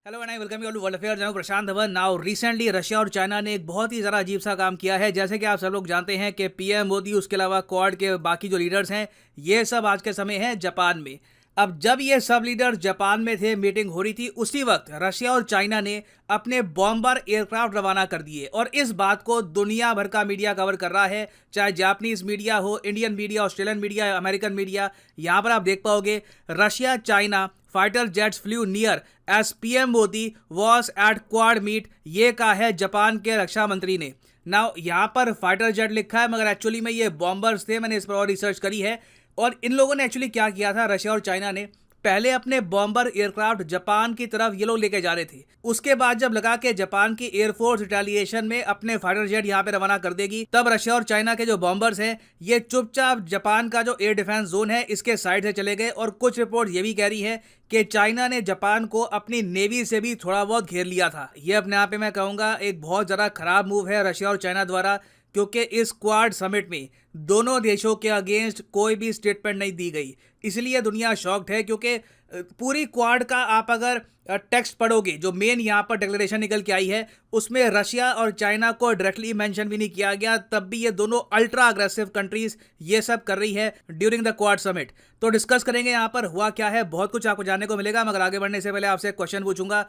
Hello and I welcome you all to world affairs. मैं Prashant Dhawan. Now recently Russia और China ने एक बहुत ही ज़रा अजीब सा काम किया है। जैसे कि आप सब लोग जानते हैं कि पीएम मोदी, उसके अलावा क्वाड के बाकी जो लीडर्स हैं, ये सब आज के समय हैं जापान में। अब जब ये सब लीडर्स जापान में थे, मीटिंग हो रही थी, उसी वक्त रशिया और चाइना ने अपने बॉम्बर एयरक्राफ्ट रवाना कर दिए और इस बात को दुनिया भर का मीडिया कवर कर रहा है, चाहे जापानीज मीडिया हो, Indian media, Australian media, American media. यहाँ पर आप देख पाओगे Russia China fighter jets flew near as PM Modi was at Quad meet, ये कहा है जापान के रक्षा मंत्री ने। नाउ यहाँ पर फाइटर जेट लिखा है, मगर एक्चुअली में ये बॉम्बर्स थे। मैंने इस पर और रिसर्च करी है और इन लोगों ने एक्चुअली क्या किया था, रशिया और चाइना ने पहले अपने बॉम्बर एयरक्राफ्ट जापान की तरफ ये लोग लेके जा रहे थे। उसके बाद जब लगा कि जापान की एयरफोर्स रिटेलिएशन में अपने फाइटर जेट यहाँ पे रवाना कर देगी, तब रशिया और चाइना के जो बॉम्बर्स हैं ये चुपचाप जापान का जो एयर डिफेंस जोन है इसके साइड से चले गए। और कुछ रिपोर्ट ये भी कह रही है कि चाइना ने जापान को अपनी नेवी से भी थोड़ा बहुत घेर लिया था। ये अपने आप में मैं कहूँगा एक बहुत ज़्यादा खराब मूव है रशिया और चाइना द्वारा, क्योंकि इस क्वाड समिट में दोनों देशों के अगेंस्ट कोई भी स्टेटमेंट नहीं दी गई। इसलिए दुनिया शॉक्ड है, क्योंकि पूरी क्वाड का आप अगर टेक्स्ट पढ़ोगे, जो मेन यहाँ पर डिक्लेरेशन निकल के आई है, उसमें रशिया और चाइना को डायरेक्टली मेंशन भी नहीं किया गया। तब भी ये दोनों अल्ट्रा अग्रेसिव कंट्रीज ये सब कर रही है ड्यूरिंग द क्वाड समिट। तो डिस्कस करेंगे यहाँ पर हुआ क्या है, बहुत कुछ आपको जानने को मिलेगा। मगर आगे बढ़ने से पहले आपसे एक क्वेश्चन पूछूंगा।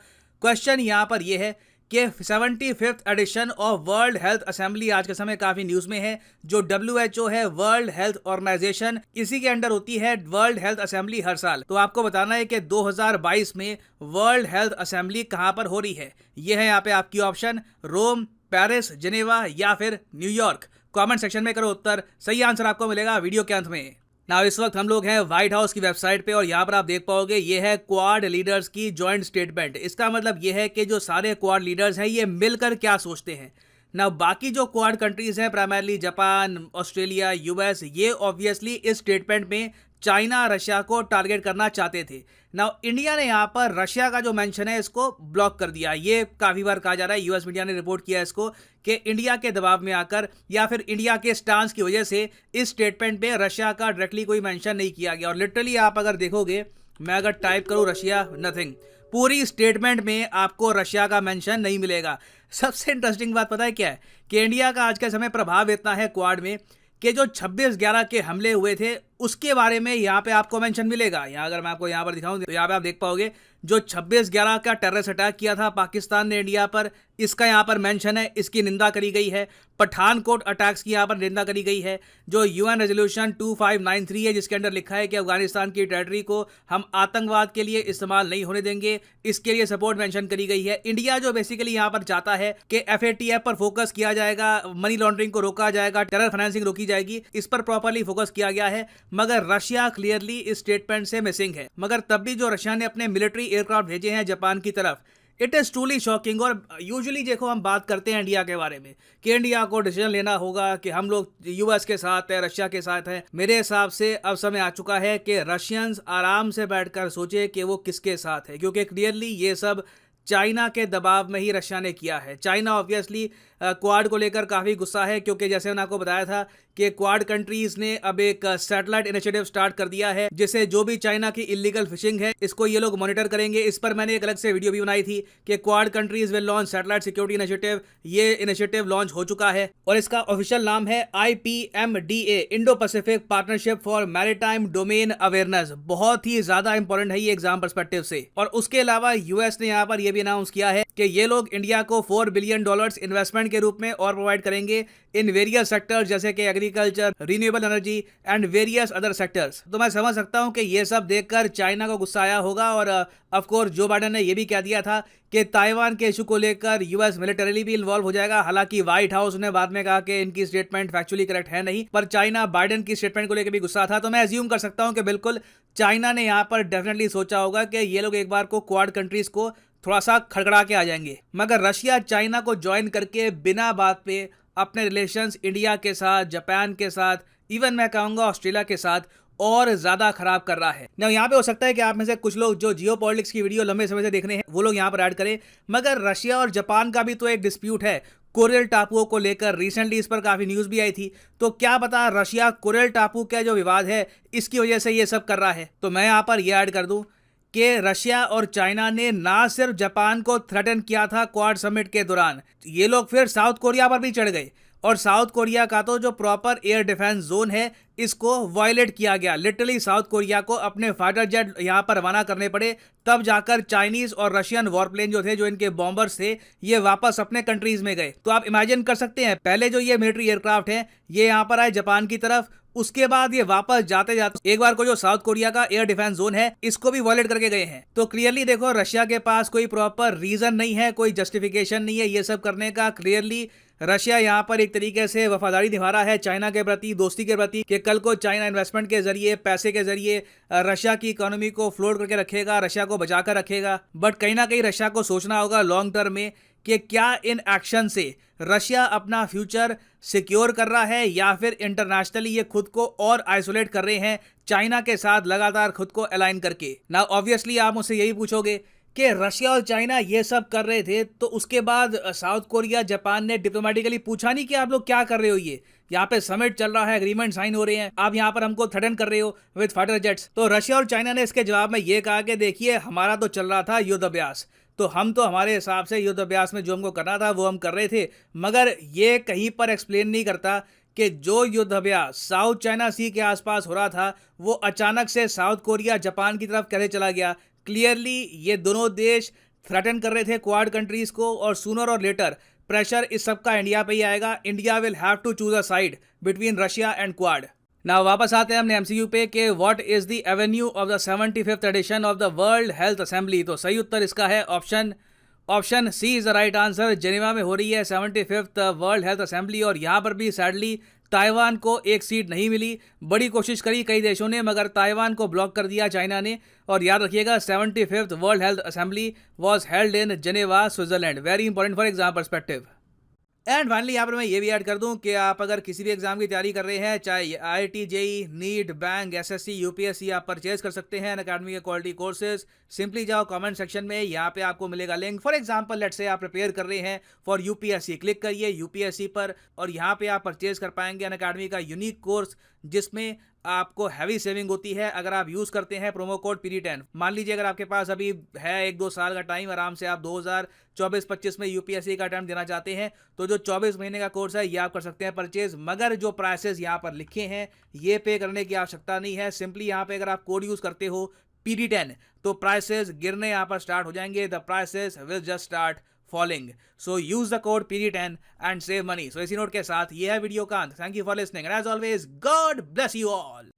क्वेश्चन यहाँ पर यह है कि 75th edition of world health assembly आज के समय काफी न्यूज में है। जो WHO है, वर्ल्ड हेल्थ ऑर्गेनाइजेशन, इसी के अंडर होती है वर्ल्ड हेल्थ असेंबली हर साल। तो आपको बताना है कि 2022 में वर्ल्ड हेल्थ असेंबली कहां पर हो रही है। यह है यहाँ पे आपकी ऑप्शन, रोम, पेरिस, जिनेवा या फिर न्यूयॉर्क। कमेंट सेक्शन में करो उत्तर, सही आंसर आपको मिलेगा वीडियो के अंत में। ना इस वक्त हम लोग हैं व्हाइट हाउस की वेबसाइट पे और यहाँ पर आप देख पाओगे ये है क्वाड लीडर्स की जॉइंट स्टेटमेंट। इसका मतलब ये है कि जो सारे क्वाड लीडर्स हैं ये मिलकर क्या सोचते हैं। ना बाकी जो क्वाड कंट्रीज हैं, प्राइमरली जापान, ऑस्ट्रेलिया, यूएस, ये ऑब्वियसली इस स्टेटमेंट में चाइना, रशिया को टारगेट करना चाहते थे। ना इंडिया ने यहाँ पर रशिया का जो मेंशन है इसको ब्लॉक कर दिया। ये काफ़ी बार कहा जा रहा है, यूएस मीडिया ने रिपोर्ट किया इसको, कि इंडिया के दबाव में आकर या फिर इंडिया के स्टांस की वजह से इस स्टेटमेंट में रशिया का डायरेक्टली कोई मेंशन नहीं किया गया। और लिटरली आप अगर देखोगे, मैं अगर टाइप करूँ रशिया, नथिंग, पूरी स्टेटमेंट में आपको रशिया का मेंशन नहीं मिलेगा। सबसे इंटरेस्टिंग बात पता है क्या है, कि इंडिया का आज के समय प्रभाव इतना है क्वाड में कि जो 26/11 के हमले हुए थे उसके बारे में यहाँ पे आपको मेंशन मिलेगा। यहाँ अगर मैं आपको यहाँ पर दिखाऊं तो यहाँ पे आप देख पाओगे जो 26/11 का टेररिस्ट अटैक किया था पाकिस्तान ने इंडिया पर, इसका यहाँ पर मेंशन है, इसकी निंदा करी गई है। पठानकोट अटैक्स की यहाँ पर निंदा करी गई है। जो UN रेजोल्यूशन 2593 है जिसके अंदर लिखा है कि अफगानिस्तान की टेरिटरी को हम आतंकवाद के लिए इस्तेमाल नहीं होने देंगे, इसके लिए सपोर्ट मेंशन करी गई है। इंडिया जो बेसिकली यहाँ पर चाहता है कि FATF पर फोकस किया जाएगा, मनी लॉन्ड्रिंग को रोका जाएगा, टेरर फाइनेंसिंग रोकी जाएगी, इस पर प्रॉपरली फोकस किया गया है। मगर रशिया क्लियरली इस स्टेटमेंट से मिसिंग है। मगर तब भी जो रशिया ने अपने मिलिट्री एयरक्राफ्ट भेजे हैं जापान की तरफ, इट इज़ ट्रूली शॉकिंग। और यूजुअली देखो हम बात करते हैं इंडिया के बारे में कि इंडिया को डिसीजन लेना होगा कि हम लोग यूएस के साथ है, रशिया के साथ है। मेरे हिसाब से अब समय आ चुका है कि रशियंस आराम से बैठकर सोचे कि वो किसके साथ है, क्योंकि क्लियरली ये सब चाइना के दबाव में ही रशिया ने किया है। चाइना ऑब्वियसली क्वाड को लेकर काफ़ी गुस्सा है, क्योंकि जैसे मैंने आपको बताया था कि क्वाड कंट्रीज ने अब एक सैटेलाइट इनिशिएटिव स्टार्ट कर दिया है, जिससे जो भी चाइना की इलीगल फिशिंग है इसको ये लोग मॉनिटर करेंगे। इस पर मैंने एक अलग से वीडियो भी बनाई थी कि quad countries will launch satellite security initiative. ये इनिशिएटिव लॉन्च हो चुका है और इसका ऑफिशियल नाम है IPMDA, Indo Pacific partnership for maritime domain awareness. बहुत ही ज्यादा इंपॉर्टेंट है ये एग्जाम पर्सपेक्टिव से। और उसके अलावा यूएस ने यहाँ पर यह भी अनाउंस किया है कि ये लोग इंडिया को $4 बिलियन इन्वेस्टमेंट के रूप में और प्रोवाइड करेंगे इन वेरियस सेक्टर्स, जैसे कि agriculture, renewable energy and various other sectors. तो मैं समझ सकता हूं कि ये सब देखकर चाइना को गुस्सा आया होगा। और ऑफ कोर्स जो बाइडेन ने ये भी कह दिया था कि ताइवान के इशू को लेकर यूएस मिलिटरीली भी इन्वॉल्व हो जाएगा। हालांकि व्हाइट हाउस ने बाद में कहा कि इनकी स्टेटमेंट फैक्चुअली करेक्ट है नहीं, पर चाइना बाइडेन की स्टेटमेंट को लेकर भी गुस्सा था। तो मैं अज्यूम कर सकता हूं कि बिल्कुल चाइना ने यहाँ पर डेफिनेटली सोचा होगा कि ये लोग एक बार को क्वाड कंट्रीज को थोड़ा सा खड़खड़ा के आ जाएंगे। मगर रशिया चाइना को ज्वाइन करके बिना बात पे अपने रिलेशंस इंडिया के साथ, जापान के साथ, इवन मैं कहूँगा ऑस्ट्रेलिया के साथ और ज्यादा खराब कर रहा है ना। यहाँ पे हो सकता है कि आप में से कुछ लोग जो जियोपॉलिटिक्स की वीडियो लंबे समय से देख रहे हैं वो लोग यहाँ पर ऐड करें। मगर रशिया और जापान का भी तो एक डिस्प्यूट है कोरियल टापुओं को लेकर। रिसेंटली इस पर काफी न्यूज भी आई थी। तो क्या पता रशिया कोरियल टापू का जो विवाद है इसकी वजह से ये सब कर रहा है। तो मैं यहाँ पर ये ऐड कर दूं कि रशिया और चाइना ने ना सिर्फ जापान को थ्रेटन किया था क्वाड समिट के दौरान, ये लोग फिर साउथ कोरिया पर भी चढ़ गए और साउथ कोरिया का तो जो प्रॉपर एयर डिफेंस जोन है इसको वायलेट किया गया। लिटरली साउथ कोरिया को अपने फाइटर जेट यहां पर रवाना करने पड़े, तब जाकर चाइनीज और रशियन वॉरप्लेन जो थे, जो इनके बॉम्बर्स थे, ये वापस अपने कंट्रीज में गए। तो आप इमेजिन कर सकते हैं, पहले जो ये मिलिट्री एयरक्राफ्ट है ये यहां पर आए जापान की तरफ, उसके बाद ये वापस जाते जाते एक बार को जो साउथ कोरिया का एयर डिफेंस जोन है इसको भी वॉयलेट करके गए हैं। तो क्लियरली देखो, रशिया के पास कोई प्रॉपर रीजन नहीं है, कोई जस्टिफिकेशन नहीं है ये सब करने का। क्लियरली रशिया यहाँ पर एक तरीके से वफादारी निभा रहा है चाइना के प्रति, दोस्ती के प्रति, कि कल को चाइना इन्वेस्टमेंट के जरिए, पैसे के जरिए रशिया की इकोनॉमी को फ्लोट करके रखेगा, रशिया को बचा कर रखेगा। बट कहीं ना कहीं रशिया को सोचना होगा लॉन्ग टर्म में कि क्या इन एक्शन से रशिया अपना फ्यूचर सिक्योर कर रहा है या फिर इंटरनेशनली ये खुद को और आइसोलेट कर रहे हैं चाइना के साथ लगातार खुद को अलाइन करके। नाउ ऑब्वियसली आप मुझसे यही पूछोगे कि रशिया और चाइना ये सब कर रहे थे तो उसके बाद साउथ कोरिया, जापान ने डिप्लोमेटिकली पूछा नहीं कि आप लोग क्या कर रहे हो, ये यहाँ पे समिट चल रहा है, एग्रीमेंट साइन हो रहे हैं, आप यहाँ पर हमको थ्रेटन कर रहे हो विद फाइटर जेट्स। तो रशिया और चाइना ने इसके जवाब में ये कहा कि देखिए, हमारा तो चल रहा था युद्ध अभ्यास, तो हम तो हमारे हिसाब से युद्ध अभ्यास में जो हमको करना था वो हम कर रहे थे, मगर ये कहीं पर एक्सप्लेन नहीं करता कि जो युद्ध अभ्यास साउथ चाइना सी के आसपास हो रहा था वो अचानक से साउथ कोरिया, जापान की तरफ कैसे चला गया। क्लियरली ये दोनों देश थ्रेटन कर रहे थे क्वाड कंट्रीज को, और सूनर और लेटर प्रेशर इस सब का इंडिया पे ही आएगा। India will have to choose a side between Russia and Quad. ना वापस आते हैं हमने एमसीयू पे कि what is the avenue of the 75th edition of the world health assembly. तो सही उत्तर इसका है option C is the right answer. Geneva में हो रही है 75th वर्ल्ड हेल्थ असेंबली, और यहाँ पर भी सैडली ताइवान को एक सीट नहीं मिली। बड़ी कोशिश करी कई देशों ने, मगर ताइवान को ब्लॉक कर दिया चाइना ने। और याद रखिएगा, 75th world health assembly was held in Geneva, Switzerland. Very important for exam perspective. And finally यहाँ पर मैं ये भी ऐड कर दूं कि आप अगर किसी भी एग्जाम की तैयारी कर रहे हैं, चाहे IIT, JEE, NEET, bank, SSC, UPSC, आप परचेज कर सकते हैं अनअकैडमी के क्वालिटी कोर्सेज। सिंपली जाओ कमेंट सेक्शन में, यहाँ पे आपको मिलेगा link. For example let's say आप प्रिपेयर कर रहे हैं फॉर UPSC, क्लिक करिए UPSC पर, और यहाँ पे आप परचेज कर पाएंगे अनअकैडमी का यूनिक कोर्स जिसमें आपको हैवी सेविंग होती है अगर आप यूज करते हैं प्रोमो कोड PD10। मान लीजिए अगर आपके पास अभी है 1-2 साल का टाइम, आराम से आप 2024-25 में UPSC का अटेम्प्ट देना चाहते हैं, तो जो 24 महीने का कोर्स है ये आप कर सकते हैं परचेज। मगर जो प्राइसेस यहाँ पर लिखे हैं ये पे करने की आवश्यकता नहीं है। सिंपली यहाँ पे अगर आप कोड यूज करते हो PD10 तो प्राइसेस गिरने यहाँ पर स्टार्ट हो जाएंगे। The prices will just start falling. So use the code PD10 and save money. So इसी नोट के साथ ये है वीडियो का अंत। Thank you for listening and as always, God bless you all.